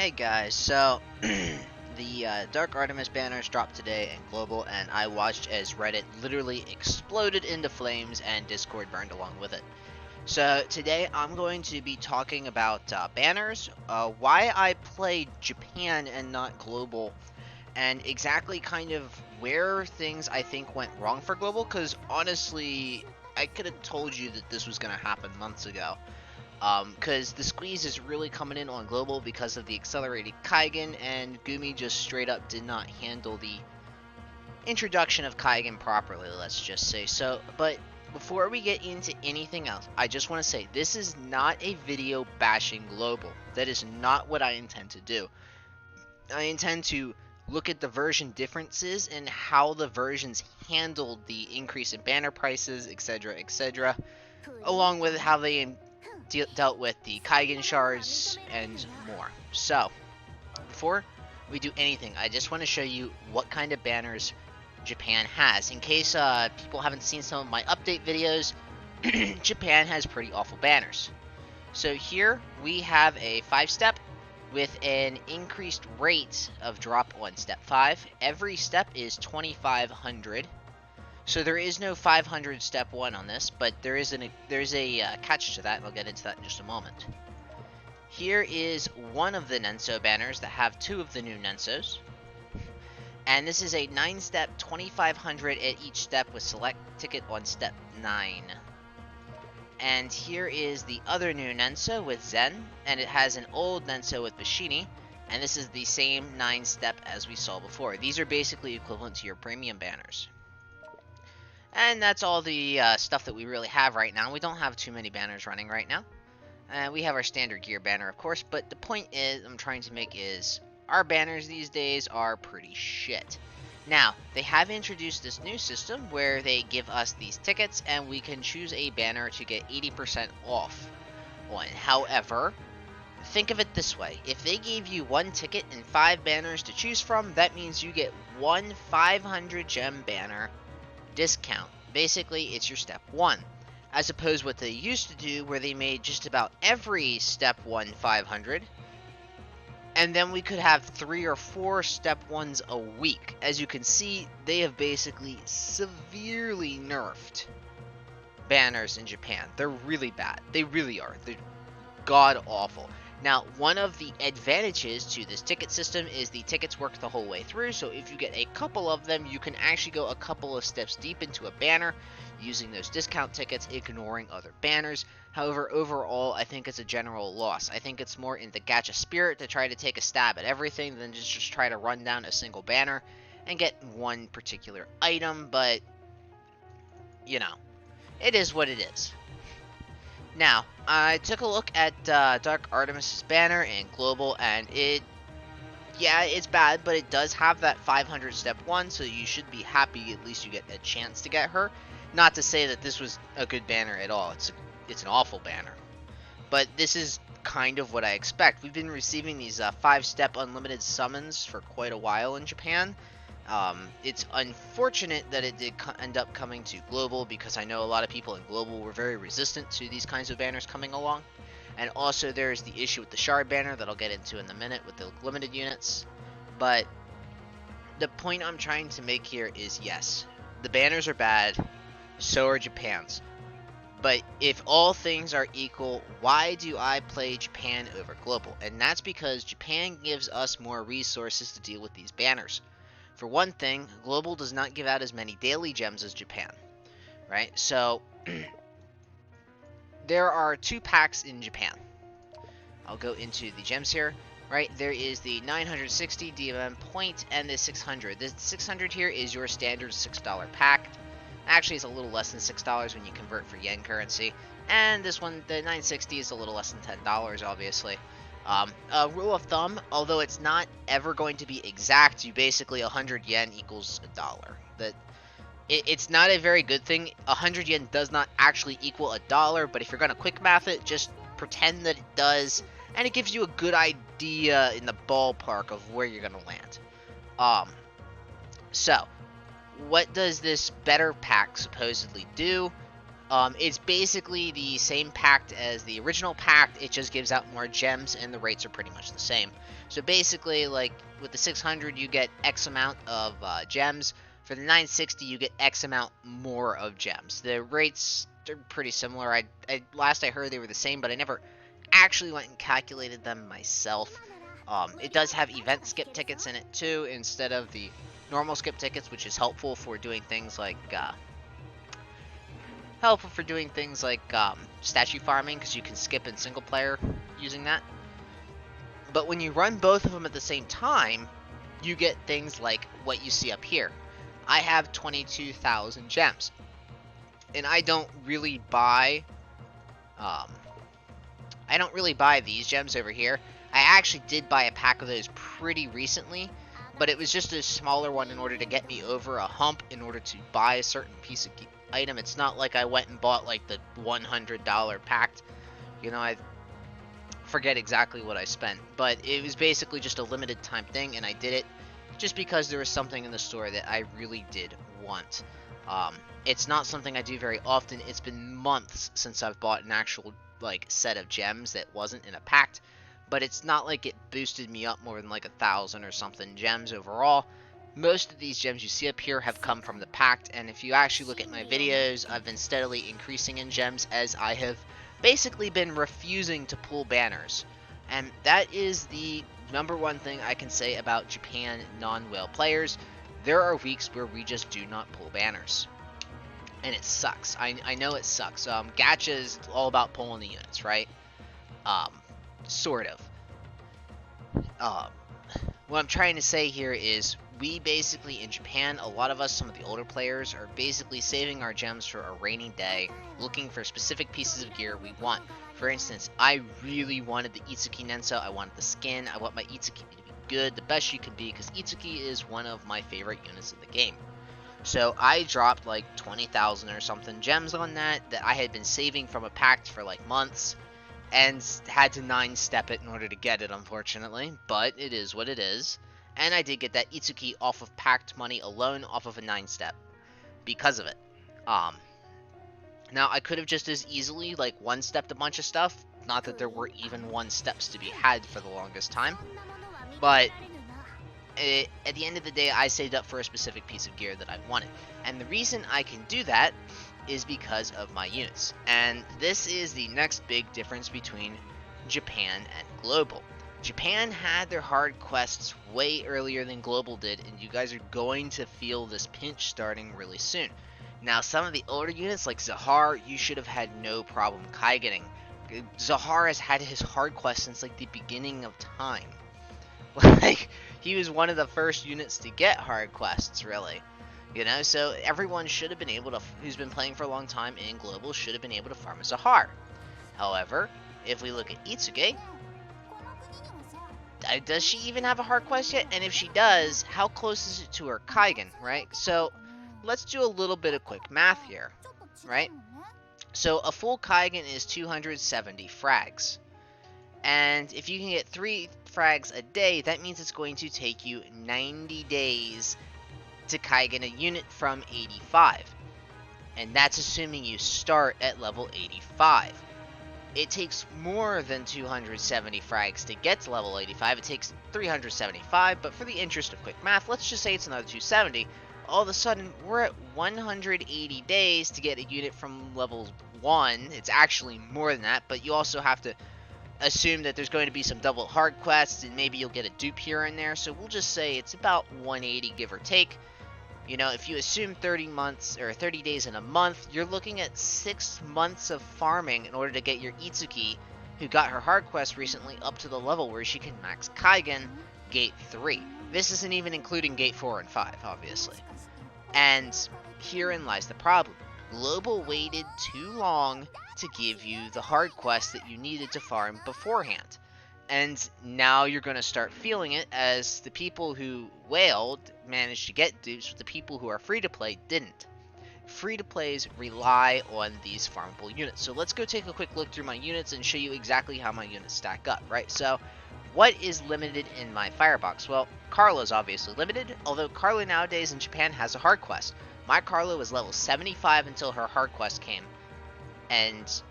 Hey guys, so the Dark Artemis banners dropped today in Global, and I watched as Reddit literally exploded into flames and Discord burned along with it. So today I'm going to be talking about banners, why I played Japan and not Global, and exactly kind of where things I think went wrong for Global, because honestly, I could have told you that this was going to happen months ago. Because the squeeze is really coming in on Global because of the accelerated Kaigen, and Gumi just straight up did not handle the introduction of Kaigen properly, let's just say so. But before we get into anything else, I just want to say this is not a video bashing Global. That is not what I intend to do. I intend to look at the version differences and how the versions handled the increase in banner prices, etc., along with how they dealt with the Kaigen shards and more. So, before we do anything, I just want to show you what kind of banners Japan has. In case people haven't seen some of my update videos, Japan has pretty awful banners. So here we have a 5-step with an increased rate of drop on step 5. Every step is 2,500. So there is no 500 step 1 on this, but there's a catch to that, and I'll get into that in just a moment. Here is one of the Nenso banners that have 2 of the new Nensos. And this is a 9-step, 2,500 at each step with select ticket on step 9. And here is the other new Nenso with Zen, and it has an old Nenso with Bashini, and this is the same 9-step as we saw before. These are basically equivalent to your premium banners. And that's all the stuff that we really have right now. We don't have too many banners running right now. We have our standard gear banner, of course, but the point I'm trying to make is our banners these days are pretty shit. Now, they have introduced this new system where they give us these tickets and we can choose a banner to get 80% off on. However, think of it this way. If they gave you 1 ticket and 5 banners to choose from, that means you get 1 500 gem banner discount. Basically, it's your step 1. As opposed to what they used to do, where they made just about every step 1 500, and then we could have 3 or 4 step 1s a week. As you can see, they have basically severely nerfed banners in Japan. They're really bad. They really are. They're god awful. Now, one of the advantages to this ticket system is the tickets work the whole way through, so if you get a couple of them, you can actually go a couple of steps deep into a banner using those discount tickets, ignoring other banners. However, overall, I think it's a general loss. I think it's more in the gacha spirit to try to take a stab at everything than just try to run down a single banner and get one particular item, but, you know, it is what it is. Now, I took a look at Dark Artemis' banner in Global, and it's bad, but it does have that 500 step 1, so you should be happy at least you get a chance to get her. Not to say that this was a good banner at all, it's an awful banner. But this is kind of what I expect. We've been receiving these 5-step unlimited summons for quite a while in Japan. It's unfortunate that it did end up coming to Global, because I know a lot of people in Global were very resistant to these kinds of banners coming along. And also there's the issue with the shard banner that I'll get into in a minute with the limited units. But the point I'm trying to make here is, yes, the banners are bad, so are Japan's. But if all things are equal, why do I play Japan over Global? And that's because Japan gives us more resources to deal with these banners. For one thing, Global does not give out as many daily gems as Japan, right? So, there are 2 packs in Japan. I'll go into the gems here, right? There is the 960 DMM point and the 600. The 600 here is your standard $6 pack. Actually, it's a little less than $6 when you convert for yen currency. And this one, the 960, is a little less than $10, obviously. Rule of thumb, although it's not ever going to be exact, you basically 100 yen equals $1. It's not a very good thing. 100 yen does not actually equal $1, but if you're going to quick math it, just pretend that it does, and it gives you a good idea in the ballpark of where you're going to land. So, what does this better pack supposedly do? It's basically the same pact as the original pact, it just gives out more gems, and the rates are pretty much the same. So basically, like, with the 600, you get X amount of gems. For the 960, you get X amount more of gems. The rates are pretty similar. Last I heard they were the same, but I never actually went and calculated them myself. It does have event skip tickets in it, too, instead of the normal skip tickets, which is helpful for doing things like statue farming, because you can skip in single player using that. But when you run both of them at the same time, you get things like what you see up here. I have 22,000 gems, and I don't really buy these gems over here. I actually did buy a pack of those pretty recently, but it was just a smaller one in order to get me over a hump in order to buy a certain piece of item. It's not like I went and bought like the $100 pack. You know, I forget exactly what I spent, but it was basically just a limited time thing, and I did it just because there was something in the store that I really did want. It's not something I do very often. It's been months since I've bought an actual like set of gems that wasn't in a pact, but it's not like it boosted me up more than like 1,000 or something gems overall. Most of these gems you see up here have come from the pact, and if you actually look at my videos, I've been steadily increasing in gems as I have basically been refusing to pull banners. And that is the number one thing I can say about Japan non-whale players. There are weeks where we just do not pull banners. And it sucks. I know it sucks. Gacha is all about pulling the units, right? Sort of. What I'm trying to say here is we basically, in Japan, a lot of us, some of the older players, are basically saving our gems for a rainy day, looking for specific pieces of gear we want. For instance, I really wanted the Itsuki Nenso, I wanted the skin, I want my Itsuki to be good, the best she can be, because Itsuki is one of my favorite units in the game. So I dropped like 20,000 or something gems on that I had been saving from a pact for like months, and had to 9-step it in order to get it, unfortunately, but it is what it is. And I did get that Itsuki off of packed money alone, off of a 9-step, because of it. Now, I could have just as easily, like, 1-stepped a bunch of stuff. Not that there were even 1-steps to be had for the longest time. But at the end of the day, I saved up for a specific piece of gear that I wanted. And the reason I can do that is because of my units. And this is the next big difference between Japan and Global. Japan had their hard quests way earlier than Global did, and you guys are going to feel this pinch starting really soon. Now, some of the older units, like Zahar, you should have had no problem Kaigening. Zahar has had his hard quest since, like, the beginning of time. Like, he was one of the first units to get hard quests, really. You know, so everyone should have been able to, who's been playing for a long time in Global, should have been able to farm a Zahar. However, if we look at Itsuki, does she even have a hard quest yet? And if she does, how close is it to her Kaigen, right? So, let's do a little bit of quick math here, right? So, a full Kaigen is 270 frags. And if you can get 3 frags a day, that means it's going to take you 90 days to Kaigen a unit from 85. And that's assuming you start at level 85. It takes more than 270 frags to get to level 85. It takes 375, but for the interest of quick math, let's just say it's another 270. All of a sudden, we're at 180 days to get a unit from level 1. It's actually more than that, but you also have to assume that there's going to be some double hard quests, and maybe you'll get a dupe here and there, so we'll just say it's about 180, give or take. You know, if you assume 30 months, or 30 days in a month, you're looking at 6 months of farming in order to get your Itsuki, who got her hard quest recently, up to the level where she can max Kaigen Gate 3. This isn't even including Gate 4 and 5, obviously. And herein lies the problem. Global waited too long to give you the hard quest that you needed to farm beforehand. And now you're going to start feeling it, as the people who whaled managed to get dupes, but the people who are free-to-play didn't. Free-to-plays rely on these farmable units. So let's go take a quick look through my units and show you exactly how my units stack up, right? So, what is limited in my firebox? Well, Carla's obviously limited, although Carla nowadays in Japan has a hard quest. My Carla was level 75 until her hard quest came. and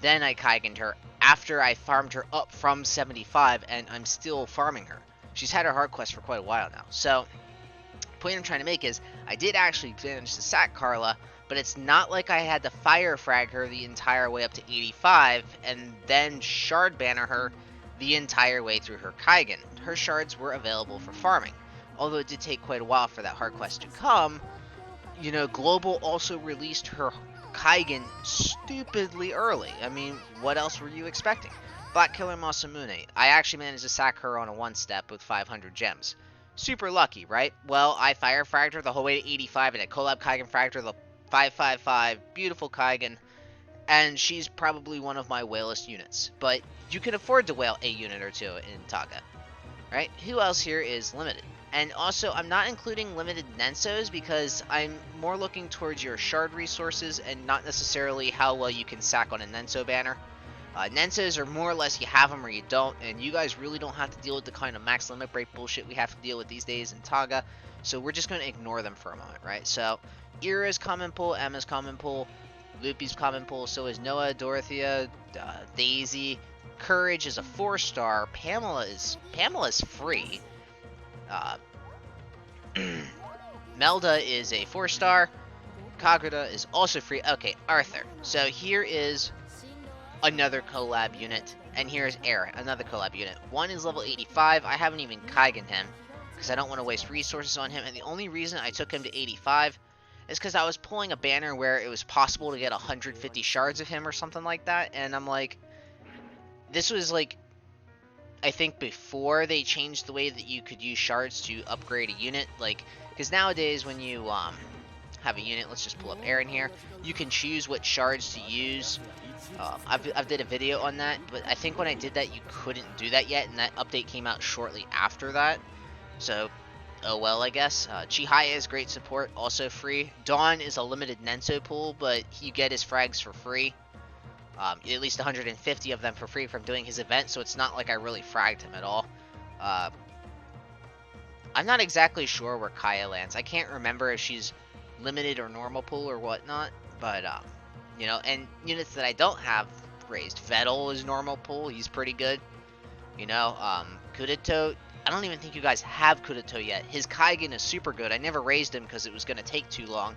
then I Kaigened her after I farmed her up from 75, and I'm still farming her. She's had her hard quest for quite a while now. So, the point I'm trying to make is, I did actually manage to sack Carla, but it's not like I had to fire frag her the entire way up to 85, and then shard banner her the entire way through her Kaigen. Her shards were available for farming. Although it did take quite a while for that hard quest to come, you know, Global also released her Kaigen stupidly early. I mean, what else were you expecting? Black Killer Masamune. I actually managed to sack her on a one-step with 500 gems. Super lucky, right? Well, I fire fragged her the whole way to 85, and I collab Kaigen fragged her the 555. Beautiful Kaigen. And she's probably one of my whalest units. But you can afford to whale a unit or two in Taga. Right? Who else here is limited? And also, I'm not including limited Nensos because I'm more looking towards your shard resources and not necessarily how well you can sack on a Nenso banner. Nensos are more or less you have them or you don't, and you guys really don't have to deal with the kind of max limit break bullshit we have to deal with these days in Taga, so we're just going to ignore them for a moment, right? So, Ira's common pull, Emma's common pull, Loopy's common pull, so is Noah, Dorothea, Daisy. Courage is a 4-star. Pamela's free. Melda is a 4-star. Kagura is also free. Okay, Arthur. So here is another collab unit, and here's Aaron, another collab unit. One is level 85. I haven't even Kaigen him because I don't want to waste resources on him, and the only reason I took him to 85 is because I was pulling a banner where it was possible to get 150 shards of him or something like that, and I'm like, this was like, I think before they changed the way that you could use shards to upgrade a unit, like, because nowadays when you have a unit, let's just pull up Aaron here, you can choose what shards to use. I've did a video on that, but I think when I did that you couldn't do that yet, and that update came out shortly after that, so oh well, I guess. Chihaya is great support, also free. Dawn is a limited Nenso pool, but you get his frags for free. At least 150 of them for free from doing his event, so it's not like I really fragged him at all. I'm not exactly sure where Kaya lands. I can't remember if she's limited or normal pool or whatnot, but, you know, and units that I don't have raised. Vettel is normal pool, he's pretty good. You know, Kudito, I don't even think you guys have Kudito yet. His Kaigen is super good. I never raised him because it was going to take too long.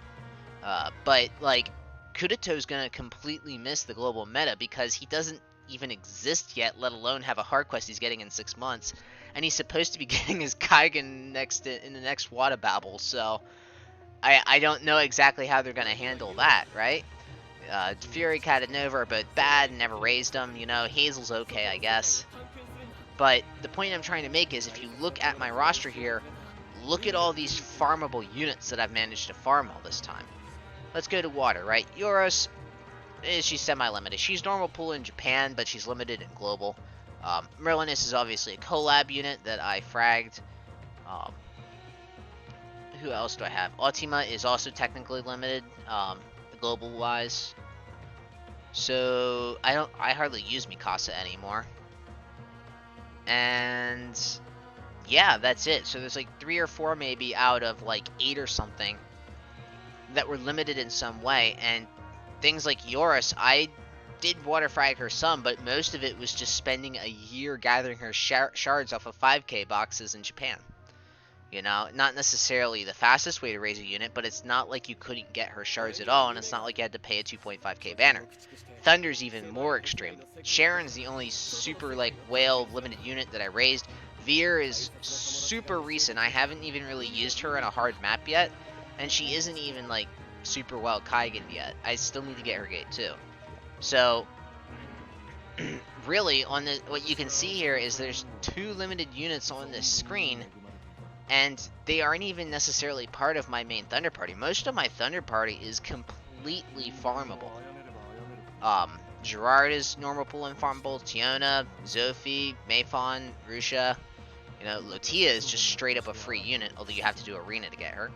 But, like, Kudito's going to completely miss the global meta because he doesn't even exist yet, let alone have a hard quest he's getting in 6 months. And he's supposed to be getting his Kaigen in the next Wada Babble, so I don't know exactly how they're going to handle that, right? Fury, Catanova are both bad, never raised them, you know, Hazel's okay, I guess. But the point I'm trying to make is, if you look at my roster here, look at all these farmable units that I've managed to farm all this time. Let's go to water, right? Euros, she's semi-limited. She's normal pool in Japan, but she's limited in global. Merlinus is obviously a collab unit that I fragged. Who else do I have? Ultima is also technically limited, global-wise. So I hardly use Mikasa anymore. And yeah, that's it. So there's like 3 or 4 maybe out of like 8 or something that were limited in some way, and things like Yoris, I did water frag her some, but most of it was just spending a year gathering her shards off of 5k boxes in Japan. You know, not necessarily the fastest way to raise a unit, but it's not like you couldn't get her shards at all, and it's not like you had to pay a 2.5k banner. Thunder's even more extreme. Sharon's the only super, like, whale limited unit that I raised. Veer is super recent. I haven't even really used her in a hard map yet, and she isn't even, like, super well Kaigened yet. I still need to get her gate, too. So, really, on the, what you can see here is there's 2 limited units on this screen, and they aren't even necessarily part of my main Thunder Party. Most of my Thunder Party is completely farmable. Gerard is normal pool and farmable, Tiona, Zophie, Mayfon, Rusha. You know, Lotia is just straight up a free unit, although you have to do arena to get her.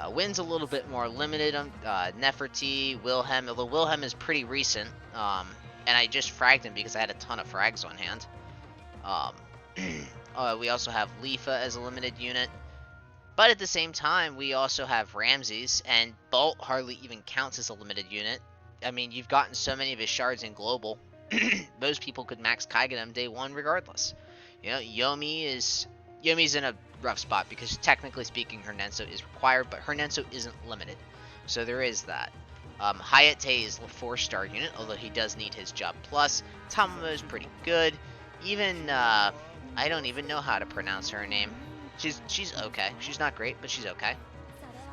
Wynn's a little bit more limited, Neferti, Wilhelm, although Wilhelm is pretty recent, and I just fragged him because I had a ton of frags on hand. We also have Lifa as a limited unit, but at the same time, we also have Ramses, and Bolt hardly even counts as a limited unit. I mean, you've gotten so many of his shards in global. Most people could max Kaigen him day one regardless. You know, Yomi's in a rough spot because technically speaking, her Nenso is required, but her Nenso isn't limited. So there is that. Hayate is a 4-star unit, although he does need his job plus. Tamamo is pretty good. Even, I don't even know how to pronounce her name. She's okay. She's not great, but she's okay.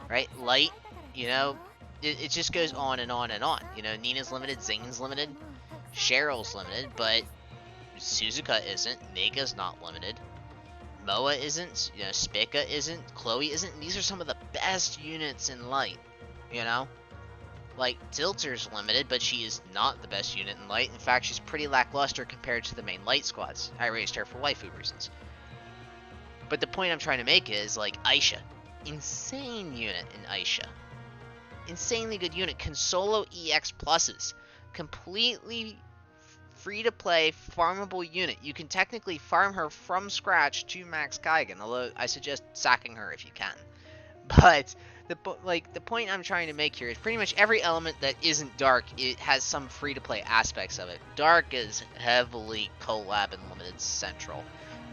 Right? Light, you know, it just goes on and on and on. You know, Nina's limited, Zing's limited, Cheryl's limited, but Suzuka isn't, Mega's not limited, Moa isn't, you know, Spica isn't, Chloe isn't. These are some of the best units in Light, you know? Like, Tilter's limited, but she is not the best unit in Light. In fact, she's pretty lackluster compared to the main Light squads. I raised her for waifu reasons. But the point I'm trying to make is, like, Aisha. Insane unit in Aisha. Insanely good unit. Can solo EX pluses. Completely free-to-play, farmable unit. You can technically farm her from scratch to max Kaigen, although I suggest sacking her if you can. But the point I'm trying to make here is pretty much every element that isn't Dark, it has some free-to-play aspects of it. Dark is heavily collab and limited central.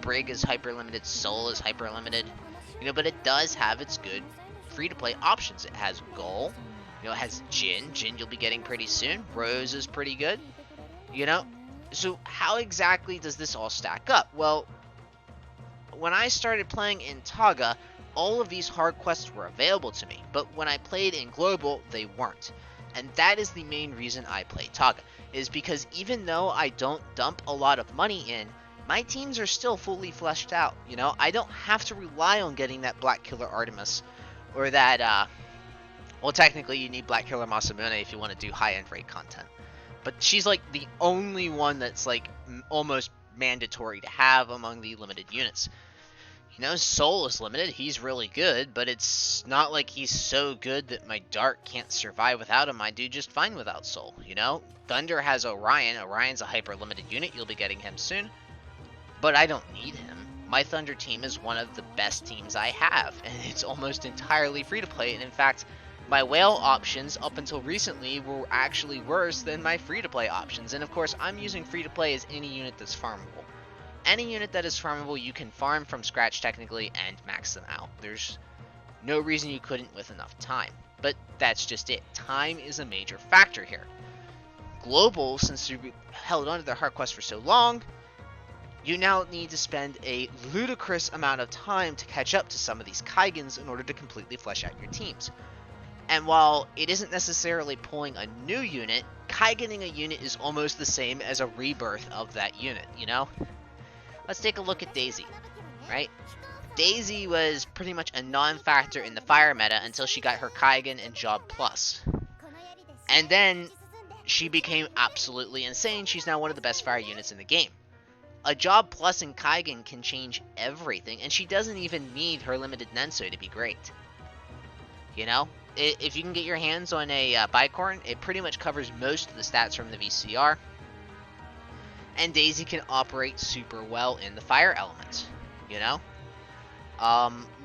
Brig is hyper-limited, Soul is hyper-limited. You know, but it does have its good free-to-play options. It has Goal. You know, it has Jin. Jin you'll be getting pretty soon. Rose is pretty good. You know? So how exactly does this all stack up? Well, when I started playing in Taga, all of these hard quests were available to me. But when I played in Global, they weren't. And that is the main reason I play Taga. Is because even though I don't dump a lot of money in, my teams are still fully fleshed out, you know? I don't have to rely on getting that Black Killer Artemis, or that, well, technically you need Black Killer Masamune if you want to do high-end raid content. But she's, like, the only one that's, like, almost mandatory to have among the limited units. You know, Soul is limited, he's really good, but it's not like he's so good that my Dark can't survive without him. I do just fine without Soul, you know? Thunder has Orion. Orion's a hyper-limited unit, you'll be getting him soon. But I don't need him. My Thunder team is one of the best teams I have, and it's almost entirely free to play, and in fact, my whale options up until recently were actually worse than my free to play options, and of course I'm using free to play as any unit that's farmable. Any unit that is farmable you can farm from scratch technically and max them out. There's no reason you couldn't with enough time, but that's just it. Time is a major factor here. Global, since you held on to their hard quest for so long, you now need to spend a ludicrous amount of time to catch up to some of these Kaigens in order to completely flesh out your teams. And while it isn't necessarily pulling a new unit, Kaigening a unit is almost the same as a rebirth of that unit, you know? Let's take a look at Daisy, right? Daisy was pretty much a non-factor in the fire meta until she got her Kaigen and Job Plus. And then she became absolutely insane. She's now one of the best fire units in the game. A Job Plus in Kaigen can change everything, and she doesn't even need her limited Nenso to be great. You know? If you can get your hands on a Bicorn, it pretty much covers most of the stats from the VCR. And Daisy can operate super well in the fire elements, you know?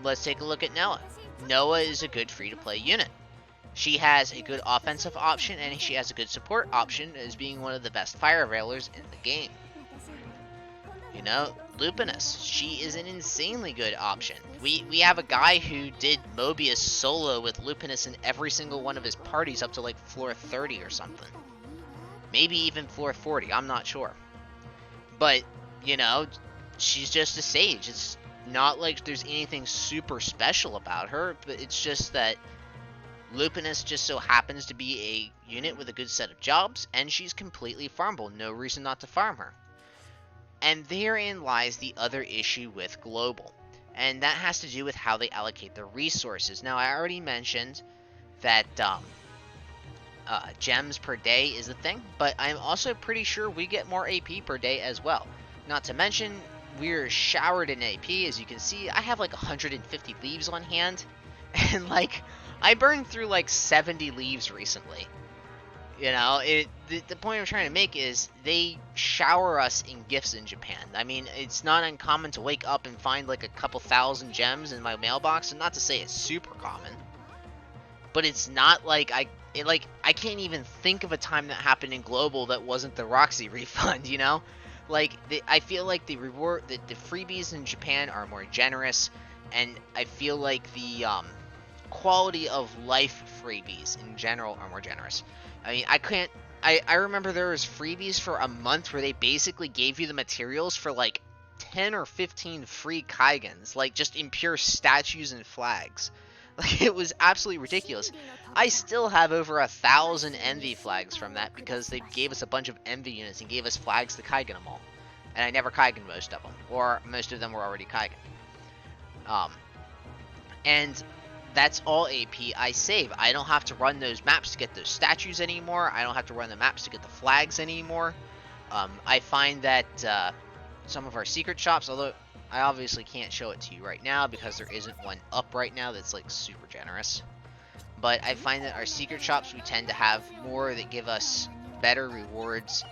Let's take a look at Noah. Noah is a good free-to-play unit. She has a good offensive option, and she has a good support option as being one of the best fire railers in the game. You know, Lupinus, she is an insanely good option. We have a guy who did Mobius solo with Lupinus in every single one of his parties up to like floor 30 or something. Maybe even floor 40, I'm not sure. But, you know, she's just a sage. It's not like there's anything super special about her, but it's just that Lupinus just so happens to be a unit with a good set of jobs, and she's completely farmable. No reason not to farm her. And therein lies the other issue with Global, and that has to do with how they allocate their resources. Now, I already mentioned that gems per day is a thing, but I'm also pretty sure we get more AP per day as well. Not to mention, we're showered in AP. As you can see, I have like 150 leaves on hand, and like, I burned through like 70 leaves recently. You know, the point I'm trying to make is they shower us in gifts in Japan. I mean, it's not uncommon to wake up and find like a couple thousand gems in my mailbox, and not to say it's super common. but it's not like I can't even think of a time that happened in Global that wasn't the Roxy refund, you know? Like, I feel like the freebies in Japan are more generous, and I feel like the quality of life freebies in general are more generous. I mean, I remember there was freebies for a month where they basically gave you the materials for like 10 or 15 free Kaigans, like just in pure statues and flags. Like, it was absolutely ridiculous. I still have over 1,000 envy flags from that because they gave us a bunch of envy units and gave us flags to Kaigan them all. And I never Kaigan most of them, or most of them were already Kaigan. And that's all AP I save. I don't have to run those maps to get those statues anymore. I don't have to run the maps to get the flags anymore. I find that some of our secret shops, although I obviously can't show it to you right now because there isn't one up right now that's like super generous. But I find that our secret shops, we tend to have more that give us better rewards.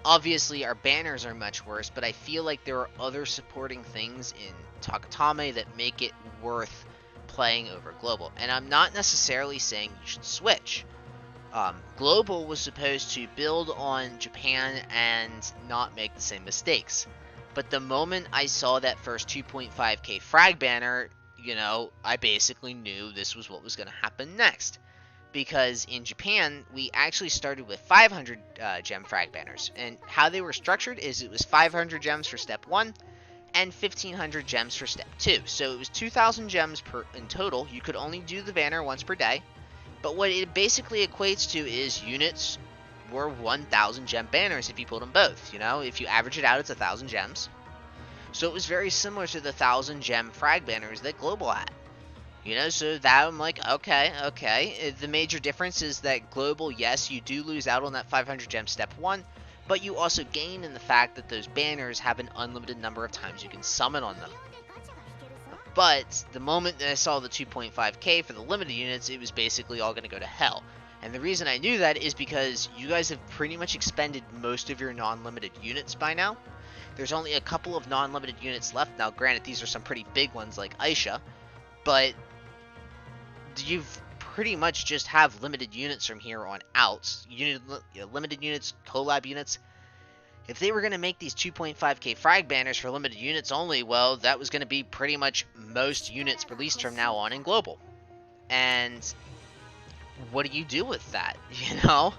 Obviously, our banners are much worse, but I feel like there are other supporting things in Takatame that make it worth playing over Global. And I'm not necessarily saying you should switch. Global was supposed to build on Japan and not make the same mistakes. But the moment I saw that first 2.5k frag banner, you know, I basically knew this was what was going to happen next. Because in Japan, we actually started with 500 gem frag banners. And how they were structured is it was 500 gems for step 1 and 1,500 gems for step 2. So it was 2,000 gems in total. You could only do the banner once per day. But what it basically equates to is units were 1,000 gem banners if you put them both. You know, if you average it out, it's 1,000 gems. So it was very similar to the 1,000 gem frag banners that Global had. You know, so that I'm like, okay. The major difference is that Global, yes, you do lose out on that 500 gem step 1, but you also gain in the fact that those banners have an unlimited number of times you can summon on them. But the moment that I saw the 2.5k for the limited units, it was basically all going to go to hell. And the reason I knew that is because you guys have pretty much expended most of your non-limited units by now. There's only a couple of non-limited units left. Now, granted, these are some pretty big ones like Aisha, but you've pretty much just have limited units from here on out. Limited units, collab units. If they were going to make these 2.5k frag banners for limited units only, well, that was going to be pretty much most units released from now on in Global. And what do you do with that, you know?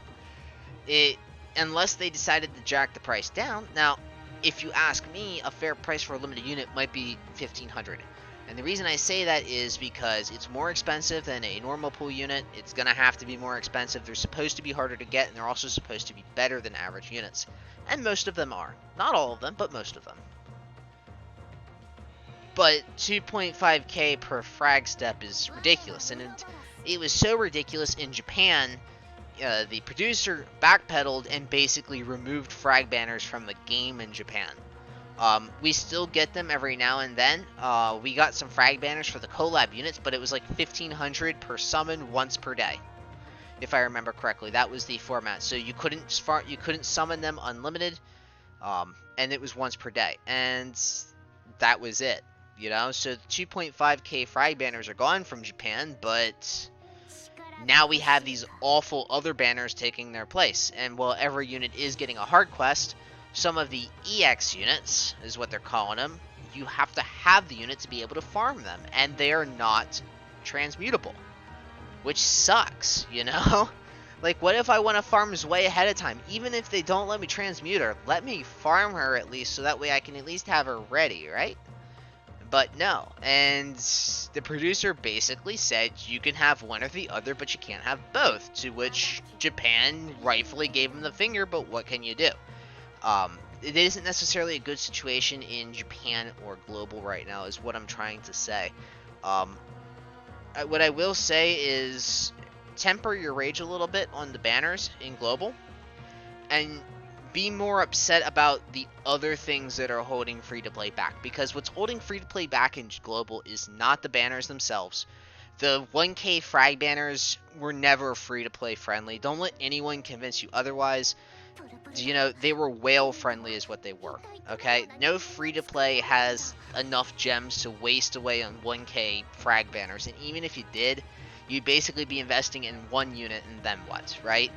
Unless they decided to jack the price down. Now, if you ask me, a fair price for a limited unit might be 1,500. And the reason I say that is because it's more expensive than a normal pool unit. It's going to have to be more expensive. They're supposed to be harder to get, and they're also supposed to be better than average units. And most of them are. Not all of them, but most of them. But 2.5k per frag step is ridiculous. And it was so ridiculous in Japan, the producer backpedaled and basically removed frag banners from the game in Japan. We still get them every now and then. We got some frag banners for the collab units, but it was like 1,500 per summon once per day, if I remember correctly. That was the format. So you couldn't summon them unlimited, and it was once per day, and that was it. You know, so the 2.5k frag banners are gone from Japan, but now we have these awful other banners taking their place. And while every unit is getting a hard quest, some of the EX units, is what they're calling them, you have to have the unit to be able to farm them, and they are not transmutable, which sucks, you know? Like, what if I want to farm Zwei ahead of time? Even if they don't let me transmute her, let me farm her at least, so that way I can at least have her ready, right? But no, and the producer basically said you can have one or the other, but you can't have both, to which Japan rightfully gave him the finger, but what can you do? It isn't necessarily a good situation in Japan or Global right now, is what I'm trying to say. What I will say is temper your rage a little bit on the banners in Global, and be more upset about the other things that are holding free-to-play back. Because what's holding free-to-play back in Global is not the banners themselves. The 1k frag banners were never free-to-play friendly. Don't let anyone convince you otherwise. You know, they were whale friendly is what they were, okay? No free-to-play has enough gems to waste away on 1k frag banners, and even if you did, you'd basically be investing in one unit and then what, right?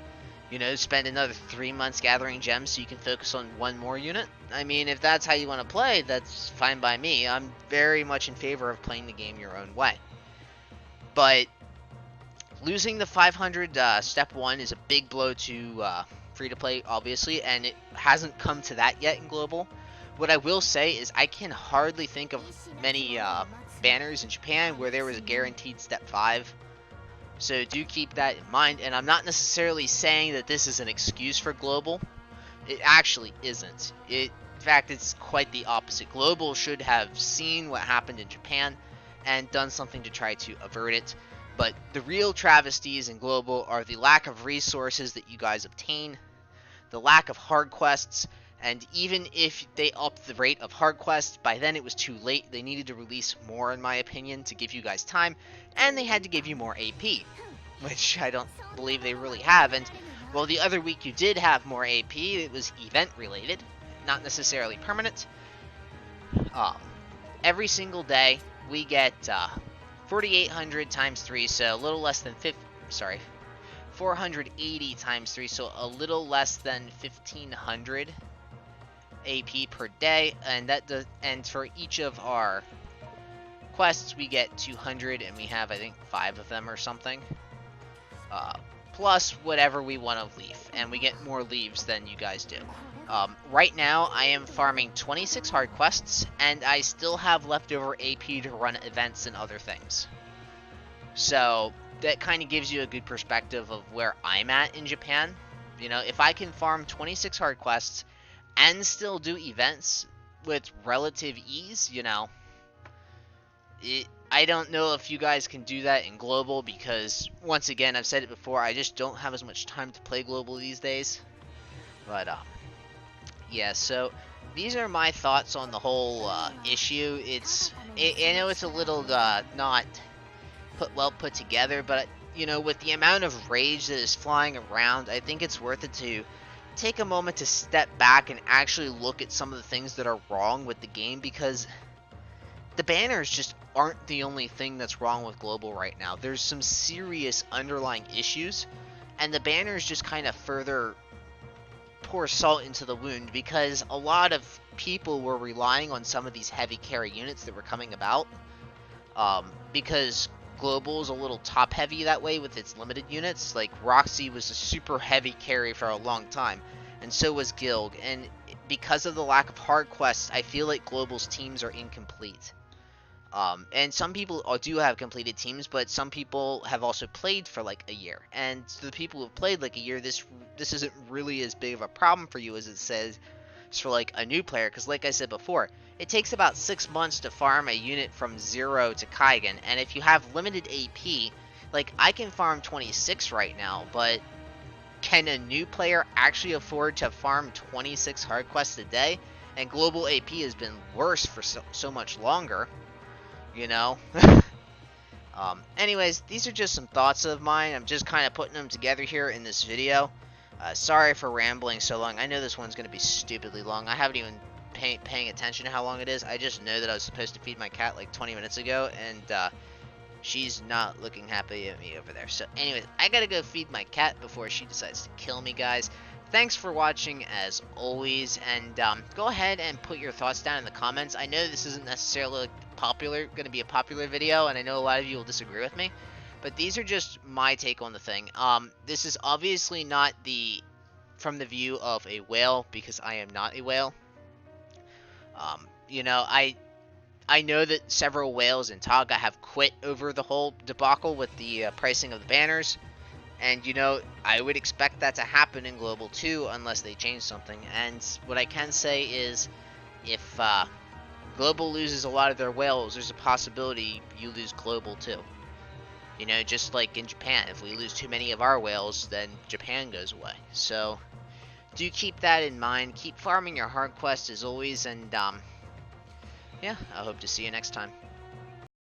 You know, spend another 3 months gathering gems so you can focus on one more unit. I mean, if that's how you want to play, that's fine by me. I'm very much in favor of playing the game your own way. But losing the 500 step 1 is a big blow to free-to-play, obviously, and it hasn't come to that yet in Global. What I will say is I can hardly think of many banners in Japan where there was a guaranteed step 5. So do keep that in mind, and I'm not necessarily saying that this is an excuse for Global. It actually isn't. In fact, it's quite the opposite. Global should have seen what happened in Japan and done something to try to avert it. But the real travesties in Global are the lack of resources that you guys obtain, the lack of hard quests, and even if they upped the rate of hard quests, by then it was too late. They needed to release more, in my opinion, to give you guys time, and they had to give you more AP, which I don't believe they really have. And while the other week you did have more AP, it was event related, not necessarily permanent. Every single day we get 4,800 times 3, so a little less than 480 times 3, so a little less than 1,500 AP per day, and for each of our quests we get 200, and we have, I think, 5 of them or something, plus whatever we want to leave, and we get more leaves than you guys do. Right now I am farming 26 hard quests, and I still have leftover AP to run events and other things, so that kind of gives you a good perspective of where I'm at in Japan. You know, if I can farm 26 hard quests and still do events with relative ease, you know, I don't know if you guys can do that in Global, because, once again, I've said it before, I just don't have as much time to play Global these days. But, yeah, so these are my thoughts on the whole issue. I know it's a little not well put together, but, you know, with the amount of rage that is flying around, I think it's worth it to take a moment to step back and actually look at some of the things that are wrong with the game, because the banners just aren't the only thing that's wrong with Global right now. There's some serious underlying issues, and the banners just kind of further pour salt into the wound, because a lot of people were relying on some of these heavy carry units that were coming about, because Global is a little top heavy that way with its limited units. Like Roxy was a super heavy carry for a long time, and so was Gilg, and because of the lack of hard quests, I feel like Global's teams are incomplete. And some people do have completed teams, but some people have also played for like a year, and to the people who've played like a year, this isn't really as big of a problem for you as it says for like a new player, because like I said before, it takes about 6 months to farm a unit from 0 to Kaigen, and if you have limited AP, like I can farm 26 right now, but can a new player actually afford to farm 26 hard quests a day? And Global AP has been worse for so much longer, you know? Anyways, these are just some thoughts of mine. I'm just kind of putting them together here in this video. Sorry for rambling so long. I know this one's going to be stupidly long. I haven't even paying attention to how long it is. I just know that I was supposed to feed my cat like 20 minutes ago, and she's not looking happy at me over there. So anyways, I gotta go feed my cat before she decides to kill me, guys. Thanks for watching as always, and go ahead and put your thoughts down in the comments. I know this isn't necessarily going to be a popular video, and I know a lot of you will disagree with me, but these are just my take on the thing. This is obviously not from the view of a whale, because I am not a whale. You know, I know that several whales in Taga have quit over the whole debacle with the pricing of the banners, and you know, I would expect that to happen in Global too, unless they change something. And what I can say is, if Global loses a lot of their whales, there's a possibility you lose Global too. You know, just like in Japan, if we lose too many of our whales, then Japan goes away. So do keep that in mind. Keep farming your hard quests as always, and yeah, I hope to see you next time.